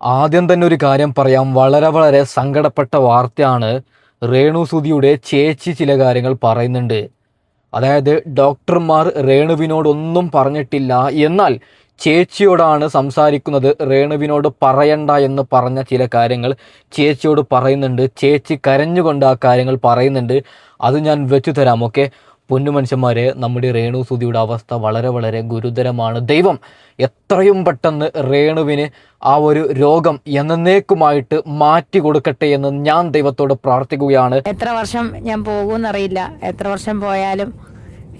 ആദ്യം തന്നെ ഒരു കാര്യം പറയാം. വളരെ വളരെ സങ്കടപ്പെട്ട വാർത്തയാണ്. രേണുസുതിയുടെ ചേച്ചി ചില കാര്യങ്ങൾ പറയുന്നുണ്ട്. അതായത് ഡോക്ടർമാർ രേണുവിനോടൊന്നും പറഞ്ഞിട്ടില്ല, എന്നാൽ ചേച്ചിയോടാണ് സംസാരിക്കുന്നത്. രേണുവിനോട് പറയണ്ട എന്ന് പറഞ്ഞ ചില കാര്യങ്ങൾ ചേച്ചിയോട് പറയുന്നുണ്ട്. ചേച്ചി കരഞ്ഞുകൊണ്ട് ആ കാര്യങ്ങൾ പറയുന്നുണ്ട്. അത് ഞാൻ വെച്ചു തരാം. ഓക്കെ, പൊന്നുമനുഷ്യന്മാരെ, നമ്മുടെ രേണുസുതിയുടെ അവസ്ഥ വളരെ വളരെ ഗുരുതരമാണ്. ദൈവം എത്രയും പെട്ടെന്ന് രേണുവിന് ആ ഒരു രോഗം എന്നേക്കുമായിട്ട് മാറ്റി കൊടുക്കട്ടെ എന്ന് ഞാൻ ദൈവത്തോട് പ്രാർത്ഥിക്കുകയാണ്. എത്ര വർഷം ഞാൻ പോകുമെന്നറിയില്ല. എത്ര വർഷം പോയാലും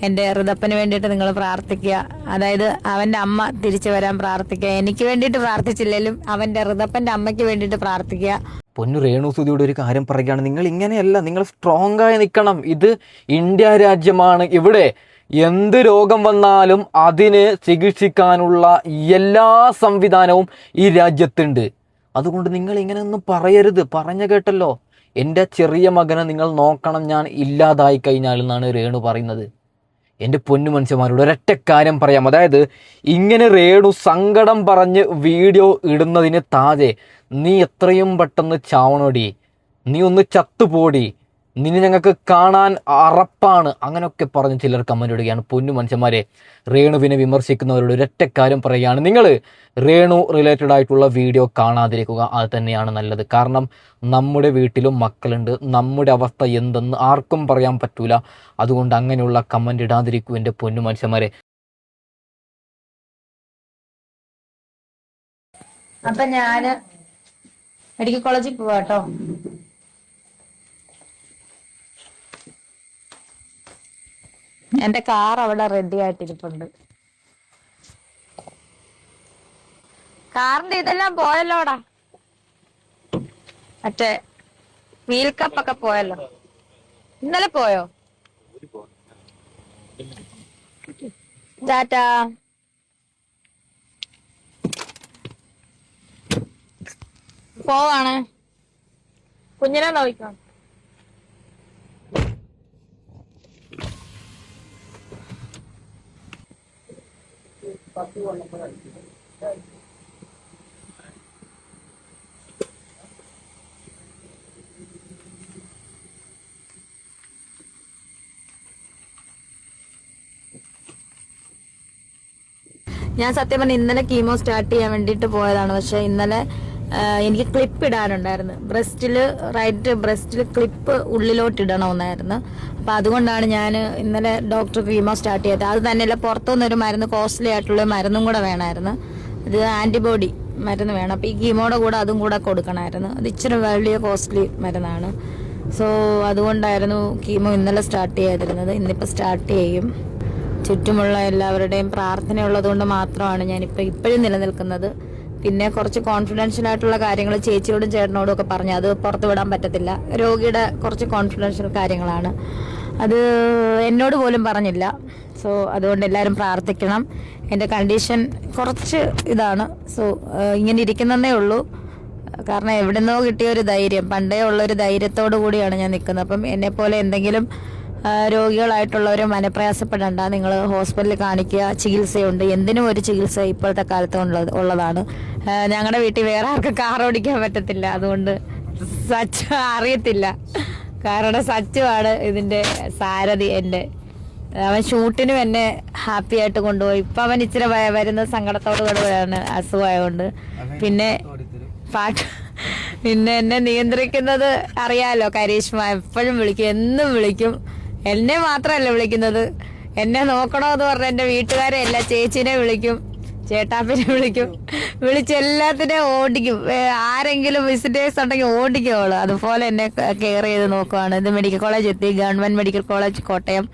എൻ്റെ ഋതപ്പന് വേണ്ടിയിട്ട് നിങ്ങൾ പ്രാർത്ഥിക്കുക. അതായത് അവൻ്റെ അമ്മ തിരിച്ചു വരാൻ പ്രാർത്ഥിക്കുക. എനിക്ക് വേണ്ടിയിട്ട് പ്രാർത്ഥിച്ചില്ലെങ്കിലും അവൻ്റെ ഋതപ്പൻ്റെ അമ്മയ്ക്ക് വേണ്ടിയിട്ട് പ്രാർത്ഥിക്കുക. പൊന്നു രേണുസുതിയുടെ ഒരു കാര്യം പറയുകയാണ്, നിങ്ങൾ ഇങ്ങനെയല്ല, നിങ്ങൾ സ്ട്രോങ് ആയി നിൽക്കണം. ഇത് ഇന്ത്യ രാജ്യമാണ്. ഇവിടെ എന്ത് രോഗം വന്നാലും അതിന് ചികിത്സിക്കാനുള്ള എല്ലാ സംവിധാനവും ഈ രാജ്യത്തുണ്ട്. അതുകൊണ്ട് നിങ്ങൾ ഇങ്ങനെയൊന്നും പറയരുത്. പറഞ്ഞു കേട്ടല്ലോ, എൻ്റെ ചെറിയ മകനെ നിങ്ങൾ നോക്കണം, ഞാൻ ഇല്ലാതായി കഴിഞ്ഞാൽ എന്നാണ് രേണു പറയുന്നത്. എൻ്റെ പൊന്നു മനുഷ്യന്മാരോട് ഒരൊറ്റ കാര്യം പറയാം. അതായത് ഇങ്ങനെ രേണു സങ്കടം പറഞ്ഞ് വീഡിയോ ഇടുന്നതിന് താഴെ നീ എത്രയും പെട്ടെന്ന് ചാവണോടി, നീ ഒന്ന് ചത്തുപോടി, നിന്നെ ഞങ്ങൾക്ക് കാണാൻ അറപ്പാണ്, അങ്ങനെയൊക്കെ പറഞ്ഞ് ചിലർ കമൻ്റ് ഇടുകയാണ്. പൊന്നു മനുഷ്യന്മാരെ, രേണുവിനെ വിമർശിക്കുന്നവരോട് ഒരൊറ്റ കാര്യം പറയുകയാണ്, നിങ്ങൾ രേണു റിലേറ്റഡ് ആയിട്ടുള്ള വീഡിയോ കാണാതിരിക്കുക. അത് തന്നെയാണ് നല്ലത്. കാരണം നമ്മുടെ വീട്ടിലും മക്കളുണ്ട്. നമ്മുടെ അവസ്ഥ എന്തെന്ന് ആർക്കും പറയാൻ പറ്റൂല. അതുകൊണ്ട് അങ്ങനെയുള്ള കമൻ്റ് ഇടാതിരിക്കൂ എൻ്റെ പൊന്നു മനുഷ്യന്മാരെ. അപ്പൊ ഞാൻ മെഡിക്കൽ കോളേജിൽ പോവാട്ടോ. എന്റെ കാർ അവിടെ റെഡി ആയിട്ടിരിപ്പുണ്ട്. കാറിന്റെ ഇതെല്ലാം പോയല്ലോടാ, മറ്റേ വീൽ കപ്പൊക്കെ പോയല്ലോ. ഇന്നലെ പോയോ? ടാറ്റാ. പോവാണ്, കുഞ്ഞിനെ നോക്കാം. ഞാൻ സത്യം പറഞ്ഞ ഇന്നലെ കീമോ സ്റ്റാർട്ട് ചെയ്യാൻ വേണ്ടിയിട്ട് പോയതാണ്. പക്ഷെ ഇന്നലെ എനിക്ക് ക്ലിപ്പ് ഇടാനുണ്ടായിരുന്നു. റൈറ്റ് ബ്രസ്റ്റിൽ ക്ലിപ്പ് ഉള്ളിലോട്ട് ഇടണമെന്നായിരുന്നു. അപ്പം അതുകൊണ്ടാണ് ഞാൻ ഇന്നലെ ഡോക്ടർ കീമോ സ്റ്റാർട്ട് ചെയ്തത്. അത് തന്നെയല്ല, പുറത്തുനിന്നൊരു മരുന്ന്, കോസ്റ്റ്ലി ആയിട്ടുള്ള മരുന്നും കൂടെ വേണമായിരുന്നു. അത് ആൻറ്റിബോഡി മരുന്ന് വേണം. അപ്പം ഈ കീമോയുടെ കൂടെ അതും കൂടെ കൊടുക്കണമായിരുന്നു. അത് ഇച്ചിരി വലിയ കോസ്റ്റ്ലി മരുന്നാണ്. സോ അതുകൊണ്ടായിരുന്നു കീമോ ഇന്നലെ സ്റ്റാർട്ട് ചെയ്യാതിരുന്നത്. ഇന്നിപ്പോൾ സ്റ്റാർട്ട് ചെയ്യും. ചുറ്റുമുള്ള എല്ലാവരുടെയും പ്രാർത്ഥന ഉള്ളതുകൊണ്ട് മാത്രമാണ് ഞാനിപ്പോൾ ഇപ്പോഴും നിലനിൽക്കുന്നത്. പിന്നെ കുറച്ച് കോൺഫിഡൻഷ്യൽ ആയിട്ടുള്ള കാര്യങ്ങൾ ചേച്ചിയോടും ചേട്ടനോടും ഒക്കെ പറഞ്ഞു. അത് പുറത്ത് വിടാൻ പറ്റത്തില്ല. രോഗിയുടെ കുറച്ച് കോൺഫിഡൻഷ്യൽ കാര്യങ്ങളാണ്. അത് എന്നോട് പോലും പറഞ്ഞില്ല. സോ അതുകൊണ്ട് എല്ലാവരും പ്രാർത്ഥിക്കണം. എൻ്റെ കണ്ടീഷൻ കുറച്ച് ഇതാണ്. സോ ഇങ്ങനെ ഇരിക്കുന്നതേ ഉള്ളൂ. കാരണം എവിടെ നിന്നോ കിട്ടിയ ഒരു ധൈര്യം, പണ്ടേ ഉള്ളൊരു ധൈര്യത്തോടു കൂടിയാണ് ഞാൻ നിൽക്കുന്നത്. അപ്പം എന്നെപ്പോലെ എന്തെങ്കിലും രോഗികളായിട്ടുള്ളവർ മനപ്രയാസപ്പെടേണ്ട. നിങ്ങൾ ഹോസ്പിറ്റലിൽ കാണിക്കുക, ചികിത്സയുണ്ട്. എന്തിനും ഒരു ചികിത്സ ഇപ്പോഴത്തെ കാലത്ത് ഉള്ളതാണ്. ഞങ്ങളുടെ വീട്ടിൽ വേറെ ആർക്കും കാർ ഓടിക്കാൻ പറ്റത്തില്ല. അതുകൊണ്ട് സച്ച് അറിയത്തില്ല. കാരണം സച്ചുവാണ് ഇതിൻ്റെ സാരഥി. എൻ്റെ അവൻ ഷൂട്ടിനും എന്നെ ഹാപ്പി ആയിട്ട് കൊണ്ടുപോയി. ഇപ്പം അവൻ ഇച്ചിരി വരുന്ന സങ്കടത്തോടു കൂടെയാണ്, അസുഖമായതുകൊണ്ട്. പിന്നെ പിന്നെ എന്നെ നിയന്ത്രിക്കുന്നത് അറിയാലോ, കരീഷ്മ എപ്പോഴും വിളിക്കും, എന്നും വിളിക്കും. എന്നെ മാത്രമല്ല വിളിക്കുന്നത്, എന്നെ നോക്കണമെന്ന് പറഞ്ഞ എൻ്റെ വീട്ടുകാരെ എല്ലാ, ചേച്ചിനെ വിളിക്കും, ചേട്ടാപ്പിനെ വിളിക്കും, വിളിച്ചെല്ലാത്തിനെയും ഓടിക്കും. ആരെങ്കിലും വിസിറ്റേഴ്സ് ഉണ്ടെങ്കിൽ ഓടിക്കുള്ളൂ. അതുപോലെ എന്നെ കെയർ ചെയ്ത് നോക്കുവാണ്. ഇത് മെഡിക്കൽ കോളേജ് എത്തി, ഗവൺമെൻറ് മെഡിക്കൽ കോളേജ് കോട്ടയം.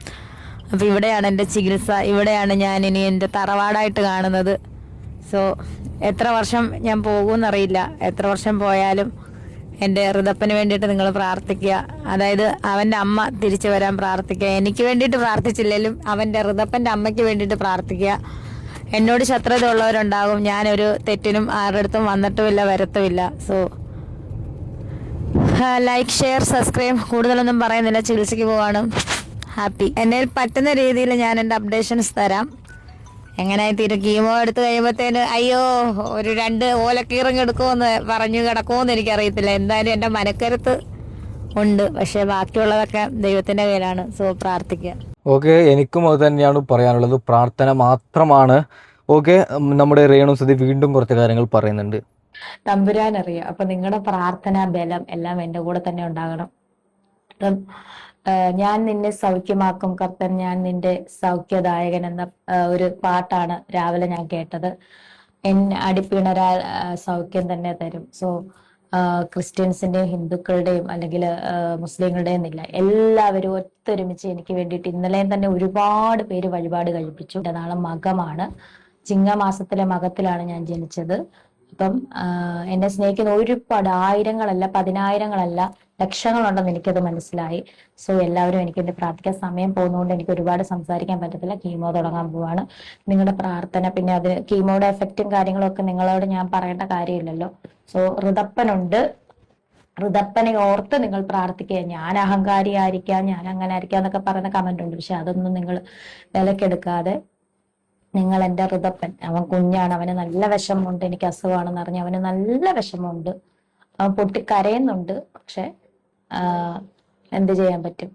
അപ്പോൾ ഇവിടെയാണ് എൻ്റെ ചികിത്സ. ഇവിടെയാണ് ഞാൻ ഇനി എൻ്റെ തറവാടായിട്ട് കാണുന്നത്. സോ എത്ര വർഷം ഞാൻ പോകുമെന്നറിയില്ല. എത്ര വർഷം പോയാലും എൻ്റെ ഋതപ്പന് വേണ്ടിയിട്ട് നിങ്ങൾ പ്രാർത്ഥിക്കുക. അതായത് അവൻ്റെ അമ്മ തിരിച്ചു വരാൻ പ്രാർത്ഥിക്കുക. എനിക്ക് വേണ്ടിയിട്ട് പ്രാർത്ഥിച്ചില്ലെങ്കിലും അവൻ്റെ ഋതപ്പൻ്റെ അമ്മയ്ക്ക് വേണ്ടിയിട്ട് പ്രാർത്ഥിക്കുക. എന്നോട് ശത്രുത ഉള്ളവരുണ്ടാകും. ഞാനൊരു തെറ്റിനും ആരുടെ അടുത്തും വന്നിട്ടുമില്ല, വരത്തുമില്ല. So like, share, subscribe. കൂടുതലൊന്നും പറയുന്നില്ല, ചികിത്സയ്ക്ക് പോവാണ്. ഹാപ്പി. എന്നെ പറ്റുന്ന രീതിയിൽ ഞാൻ എൻ്റെ അപ്ഡേഷൻസ് തരാം. എങ്ങനെയായി തീരും? കീമോ എടുത്തു കഴിയുമ്പോഴത്തേന് അയ്യോ ഒരു 2 ഓലക്കീറങ്ങ് എടുക്കുമെന്ന് പറഞ്ഞു കിടക്കുമെന്ന് എനിക്കറിയത്തില്ല. എന്തായാലും എൻ്റെ മനക്കരുത്ത് ഉണ്ട്, പക്ഷെ ബാക്കിയുള്ളതൊക്കെ ദൈവത്തിന്റെ കയ്യിലാണ്. സോ പ്രാർത്ഥിക്കുക. ഓക്കെ, എനിക്കും അത് തന്നെയാണ് പറയാനുള്ളത്. പ്രാർത്ഥന മാത്രമാണ്. ഓക്കെ, നമ്മുടെ രേണു സുധി വീണ്ടും കുറച്ച് കാര്യങ്ങൾ പറയുന്നുണ്ട്. തമ്പുരാൻ അറിയാം. അപ്പൊ നിങ്ങളുടെ പ്രാർത്ഥന ബലം എല്ലാം എൻ്റെ കൂടെ തന്നെ ഉണ്ടാകണം. അപ്പം ഞാൻ നിന്നെ സൗഖ്യമാക്കും കർത്തൻ, ഞാൻ നിന്റെ സൗഖ്യദായകൻ എന്ന ഒരു പാട്ടാണ് രാവിലെ ഞാൻ കേട്ടത്. അടിപ്പിണരാ സൗഖ്യം തന്നെ തരും. സോ ക്രിസ്ത്യൻസിന്റെയും ഹിന്ദുക്കളുടെയും അല്ലെങ്കിൽ മുസ്ലിങ്ങളുടെയും എന്നില്ല, എല്ലാവരും ഒത്തൊരുമിച്ച് എനിക്ക് വേണ്ടിയിട്ട് ഇന്നലെയും തന്നെ ഒരുപാട് പേര് വഴിപാട് കഴിപ്പിച്ചു. നാളെ മകമാണ്, ചിങ്ങമാസത്തിലെ മകത്തിലാണ് ഞാൻ ജനിച്ചത്. അപ്പം എന്നെ സ്നേഹിക്കുന്ന ഒരുപാട് ആയിരങ്ങളല്ല, പതിനായിരങ്ങളല്ല, ലക്ഷങ്ങളുണ്ടെന്ന് എനിക്കത് മനസ്സിലായി. സോ എല്ലാവരും എനിക്ക് വേണ്ടി പ്രാർത്ഥിക്കാൻ. സമയം പോകുന്നതുകൊണ്ട് എനിക്ക് ഒരുപാട് സംസാരിക്കാൻ പറ്റത്തില്ല. കീമോ തുടങ്ങാൻ പോവാണ്. നിങ്ങളുടെ പ്രാർത്ഥന, പിന്നെ അത് കീമോയുടെ എഫക്റ്റും കാര്യങ്ങളും ഒക്കെ നിങ്ങളോട് ഞാൻ പറയേണ്ട കാര്യമില്ലല്ലോ. സോ ഋതപ്പനുണ്ട്, ഋതപ്പനെ ഓർത്ത് നിങ്ങൾ പ്രാർത്ഥിക്കുക. ഞാൻ അഹങ്കാരിയായിരിക്കാം, ഞാൻ അങ്ങനെ ആയിരിക്കാം എന്നൊക്കെ പറയുന്ന കമന്റ് ഉണ്ട്. പക്ഷെ അതൊന്നും നിങ്ങൾ വിലക്കെടുക്കാതെ നിങ്ങൾ എൻ്റെ ഋതപ്പൻ, അവൻ കുഞ്ഞാണ്, അവന് നല്ല വിഷമമുണ്ട്, എനിക്ക് അസുഖമാണെന്ന് അറിഞ്ഞ് അവന് നല്ല വിഷമമുണ്ട്, അവൻ പൊട്ടിക്കരയുന്നുണ്ട്. പക്ഷെ എന്ത് ചെയ്യാൻ പറ്റും,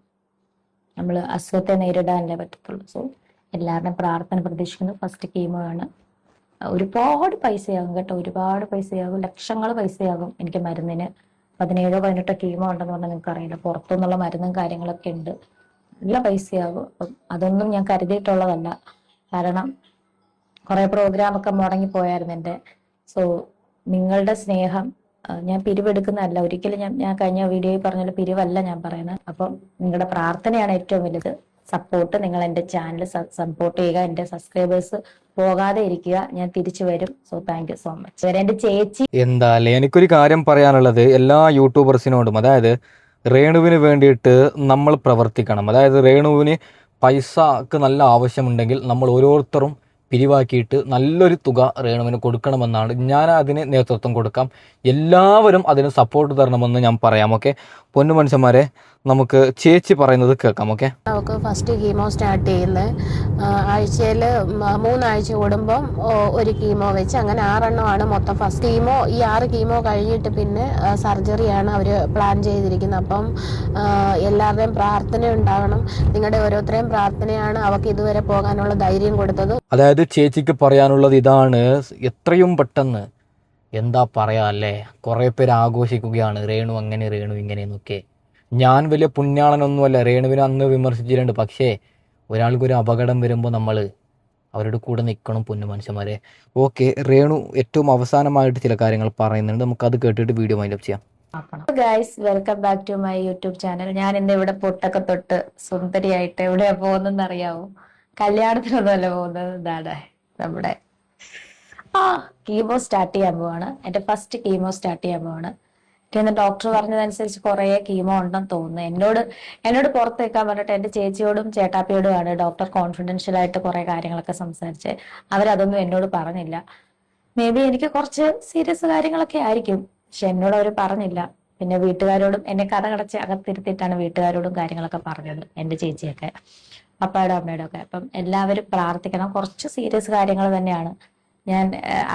നമ്മൾ അസുഖത്തെ നേരിടാനല്ലേ പറ്റത്തുള്ളൂ. സോ എല്ലാവരുടെയും പ്രാർത്ഥന പ്രതീക്ഷിക്കുന്നു. ഫസ്റ്റ് കീമോ ആണ്. ഒരുപാട് പൈസയാകും കേട്ടോ, ഒരുപാട് പൈസയാകും, ലക്ഷങ്ങൾ പൈസയാകും എനിക്ക് മരുന്നിന്. 17-18 കീമോ ഉണ്ടെന്ന് പറഞ്ഞാൽ നിങ്ങൾക്ക് അറിയില്ല. പുറത്തുനിന്നുള്ള മരുന്നും കാര്യങ്ങളൊക്കെ ഉണ്ട്, നല്ല പൈസയാകും. അപ്പം അതൊന്നും ഞാൻ കരുതിയിട്ടുള്ളതല്ല. കാരണം കുറെ പ്രോഗ്രാമൊക്കെ മുടങ്ങിപ്പോയായിരുന്നു എൻ്റെ. സോ നിങ്ങളുടെ സ്നേഹം, ഞാൻ പിരിവെടുക്കുന്നതല്ല ഒരിക്കലും. ഞാൻ കഴിഞ്ഞ വീഡിയോയിൽ പറഞ്ഞ പിരിവല്ല ഞാൻ പറയുന്നത്. അപ്പം നിങ്ങളുടെ പ്രാർത്ഥനയാണ് ഏറ്റവും വലുത്. സപ്പോർട്ട്, നിങ്ങൾ എൻ്റെ ചാനൽ സപ്പോർട്ട് ചെയ്യുക, എൻ്റെ സബ്സ്ക്രൈബേഴ്സ് പോകാതെ ഇരിക്കുക. ഞാൻ തിരിച്ചു വരും. So thank you so much. എൻ്റെ ചേച്ചി, എന്തായാലും എനിക്കൊരു കാര്യം പറയാനുള്ളത് എല്ലാ യൂട്യൂബേഴ്സിനോടും, അതായത് രേണുവിന് വേണ്ടിയിട്ട് നമ്മൾ പ്രവർത്തിക്കണം. അതായത് രേണുവിന് പൈസക്ക് നല്ല ആവശ്യമുണ്ടെങ്കിൽ നമ്മൾ ഓരോരുത്തരും പിരിവാക്കിയിട്ട് നല്ലൊരു തുക രേണുവിന് കൊടുക്കണമെന്നാണ്. ഞാൻ അതിന് നേതൃത്വം കൊടുക്കാം. എല്ലാവരും അതിന് സപ്പോർട്ട് തരണമെന്ന് ഞാൻ പറയാം. ഓക്കെ, പൊന്നു മനുഷ്യന്മാരെ, നമുക്ക് ചേച്ചി പറയുന്നത് കേൾക്കാം. ഓക്കെ, നമുക്ക് ഫസ്റ്റ് കീമോ സ്റ്റാർട്ട് ചെയ്യുന്നത് ആഴ്ചയിൽ 3 ആഴ്ച കൂടുമ്പം ഒരു കീമോ വെച്ച്, അങ്ങനെ 6 എണ്ണമാണ് മൊത്തം. ഫസ്റ്റ് കീമോ, ഈ 6 കീമോ കഴിഞ്ഞിട്ട് പിന്നെ സർജറിയാണ് അവർ പ്ലാൻ ചെയ്തിരിക്കുന്നത്. അപ്പം എല്ലാവരുടെയും പ്രാർത്ഥന ഉണ്ടാകണം. നിങ്ങളുടെ ഓരോരുത്തരെയും പ്രാർത്ഥനയാണ് അവർക്ക് ഇതുവരെ പോകാനുള്ള ധൈര്യം കൊടുത്തത്. അതായത് ചേച്ചിക്ക് പറയാനുള്ളത് ഇതാണ്, എത്രയും പെട്ടെന്ന് എന്താ പറയാ അല്ലേ, കുറേ പേര് ആഘോഷിക്കുകയാണ് രേണു അങ്ങനെ രേണു ഇങ്ങനെയെന്നൊക്കെ. ഞാൻ വലിയ പുണ്യാളനൊന്നുമല്ല, രേണുവിനെ അന്ന് വിമർശിച്ചിട്ടുണ്ട്. പക്ഷേ ഒരാൾക്കൊരു അപകടം വരുമ്പോൾ നമ്മൾ അവരുടെ കൂടെ നിൽക്കണം പൊന്നു മനുഷ്യന്മാരെ. ഓക്കെ, രേണു ഏറ്റവും അവസാനമായിട്ട് ചില കാര്യങ്ങൾ പറയുന്നുണ്ട്, നമുക്കത് കേട്ടിട്ട് വീഡിയോ മൈൻഡപ്പ് ചെയ്യാം. Guys, welcome back to my YouTube channel. ഞാൻ ഇന്ന് ഇവിടെ പൊട്ടൊക്കെ തൊട്ട് സുന്ദരിയായിട്ട് എവിടെയാ പോകുന്നതെന്ന് അറിയാവോ? കല്യാണത്തിനൊന്നുമല്ല പോകുന്നത്. ഇതാണ് നമ്മുടെ കീമോ സ്റ്റാർട്ട് ചെയ്യാൻ പോവാണ്. എൻ്റെ ഫസ്റ്റ് കീമോ സ്റ്റാർട്ട് ചെയ്യാൻ പോവാണ്. എനിക്ക് ഡോക്ടർ പറഞ്ഞതനുസരിച്ച് കുറേ കീമോ ഉണ്ടെന്ന് തോന്നുന്നു. എന്നോട് പുറത്ത് വെക്കാൻ പറഞ്ഞിട്ട് എൻ്റെ ചേച്ചിയോടും ചേട്ടാപ്പിയോടുമാണ് ഡോക്ടർ കോൺഫിഡൻഷ്യൽ ആയിട്ട് കുറെ കാര്യങ്ങളൊക്കെ സംസാരിച്ച്. അവരതൊന്നും എന്നോട് പറഞ്ഞില്ല. മേ ബി എനിക്ക് കുറച്ച് സീരിയസ് കാര്യങ്ങളൊക്കെ ആയിരിക്കും, പക്ഷെ എന്നോട് അവർ പറഞ്ഞില്ല. പിന്നെ വീട്ടുകാരോടും എന്നെ കഥ കടച്ച് അകത്തിരുത്തിയിട്ടാണ് വീട്ടുകാരോടും കാര്യങ്ങളൊക്കെ പറഞ്ഞത്, എൻ്റെ ചേച്ചിയൊക്കെ, പപ്പായുടെ അമ്മയുടെ ഒക്കെ. അപ്പം എല്ലാവരും പ്രാർത്ഥിക്കണം. കുറച്ച് സീരിയസ് കാര്യങ്ങൾ തന്നെയാണ്. ഞാൻ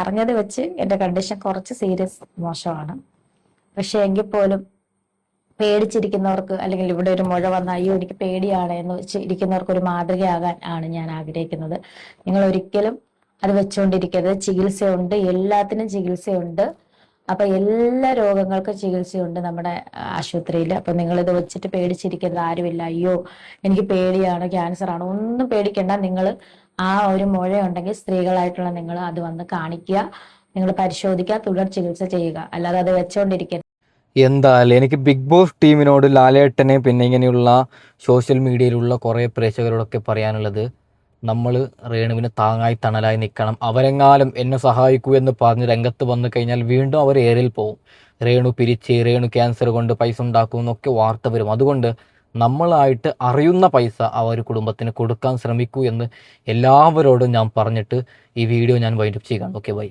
അറിഞ്ഞത് വെച്ച് എൻ്റെ കണ്ടീഷൻ കുറച്ച് സീരിയസ് മോശമാണ്. പക്ഷെ എങ്കിൽ പോലും പേടിച്ചിരിക്കുന്നവർക്ക്, അല്ലെങ്കിൽ ഇവിടെ ഒരു മുഴ വന്ന അയ്യോ എനിക്ക് പേടിയാണ് എന്ന് വെച്ച് ഇരിക്കുന്നവർക്ക് ഒരു മാതൃകയാകാൻ ആണ് ഞാൻ ആഗ്രഹിക്കുന്നത്. നിങ്ങൾ ഒരിക്കലും അത് വെച്ചുകൊണ്ടിരിക്കരുത്. ചികിത്സയുണ്ട്, എല്ലാത്തിനും ചികിത്സയുണ്ട്. അപ്പൊ എല്ലാ രോഗങ്ങൾക്കും ചികിത്സയുണ്ട് നമ്മുടെ ആശുപത്രിയിൽ. അപ്പൊ നിങ്ങളിത് വെച്ചിട്ട് പേടിച്ചിരിക്കുന്നത് ആരുമില്ല. അയ്യോ എനിക്ക് പേടിയാണ്, ക്യാൻസർ ആണ്, ഒന്നും പേടിക്കണ്ട. നിങ്ങൾ ആ ഒരു മുഴയുണ്ടെങ്കിൽ സ്ത്രീകളായിട്ടുള്ള നിങ്ങൾ അത് വന്ന് കാണിക്കുക, നിങ്ങൾ പരിശോധിക്കുക, തുടർ ചികിത്സ ചെയ്യുക. അല്ലാതെ അത് വെച്ചുകൊണ്ടിരിക്കരുത്. എന്തായാലും എനിക്ക് ബിഗ് ബോസ് ടീമിനോട്, ലാലേട്ടനെ, പിന്നെ ഇങ്ങനെയുള്ള സോഷ്യൽ മീഡിയയിലുള്ള കുറേ പ്രേക്ഷകരോടൊക്കെ പറയാനുള്ളത്, നമ്മൾ രേണുവിന് താങ്ങായി തണലായി നിൽക്കണം. അവരെങ്ങാലും എന്നെ സഹായിക്കൂ എന്ന് പറഞ്ഞ് രംഗത്ത് വന്നു കഴിഞ്ഞാൽ വീണ്ടും അവർ ഏറിൽ പോവും. രേണു പിരിച്ച്, രേണു ക്യാൻസർ കൊണ്ട് പൈസ ഉണ്ടാക്കും എന്നൊക്കെ വാർത്ത വരും. അതുകൊണ്ട് നമ്മളായിട്ട് അറിയുന്ന പൈസ ആ ഒരു കുടുംബത്തിന് കൊടുക്കാൻ ശ്രമിക്കൂ എന്ന് എല്ലാവരോടും ഞാൻ പറഞ്ഞിട്ട് ഈ വീഡിയോ ഞാൻ വൈൻഡപ്പ് ചെയ്യുകയാണ്. Okay, by.